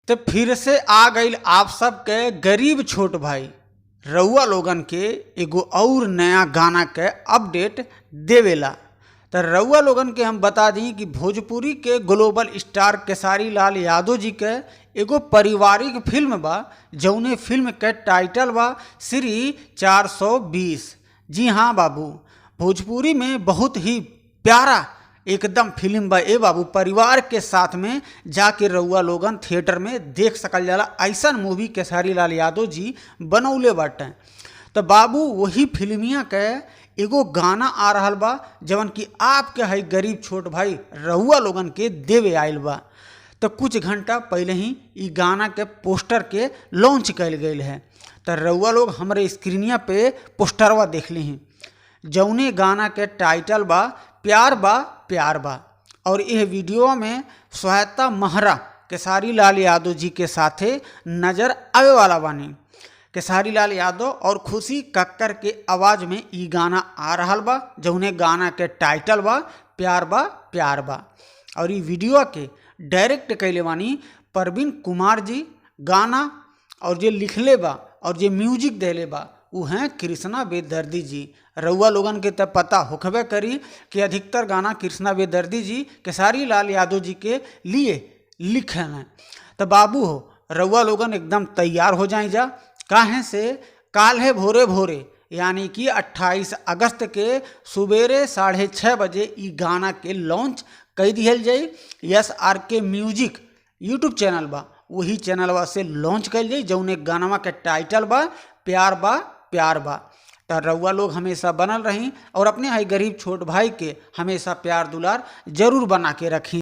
तो फिर से आ गई आप सबके गरीब छोट भाई रउआ लोगन के एगो और नया गाना के अपडेट देवेला। तो रउआ लोगन के हम बता दी कि भोजपुरी के ग्लोबल स्टार केसारी लाल यादव जी के एगो पारिवारिक फिल्म बा, जौने फिल्म के टाइटल बा श्री 420। जी हाँ बाबू, भोजपुरी में बहुत ही प्यारा एकदम फिल्म बा ए बाबू। परिवार के साथ में जाके रउआ लोगन थिएटर में देख सकल जाला, ऐसा मूवी केसारी लाल यादव जी बनौले बाटे। तो बाबू वही फिल्मिया के एगो गाना आ रहल बा, जवन कि आपके है गरीब छोट भाई रउआ लोगन के देवे आयल बा। तो कुछ घंटा पहले ही ई गाना के पोस्टर के लॉन्च कल गई है। तो रउआ लोग हमारे स्क्रीनिया पे पोस्टरवा देख ली हैं, जौने गाना के टाइटल बा प्यार बा। और यह वीडियो में सहायता महरा केसारी लाल यादव जी के साथे नजर आवे वाला बानी। केसारी लाल यादव और खुशी कक्कर के आवाज़ में ई गाना आ रहल बा, जौने गाना के टाइटल बा प्यार बा। और ई वीडियो के डायरेक्ट कैले बानी परवीन कुमार जी। गाना और जे लिखले बा और जे म्यूजिक देले बा वो हैं कृष्णा बेदर्दी जी। रउआ लोगन के तब पता होखबे करी कि अधिकतर गाना कृष्णा बेदर्दी जी केसारी लाल यादव जी के लिए लिखे हैं। तो बाबू हो रउआ लोगन एकदम तैयार हो जाए जा, काहे से काल है भोरे यानी कि 28 अगस्त के सुबेरे 6:30 बजे ई गाना के लॉन्च कर दिहल जाई। SRK म्यूजिक यूट्यूब चैनल बा, वही चैनलवा से लॉन्च कल जाई, जौने गाना के टाइटल बा प्यार बा। तो रउआ लोग हमेशा बनल रही और अपने है गरीब छोट भाई के हमेशा प्यार दुलार जरूर बना के रखी।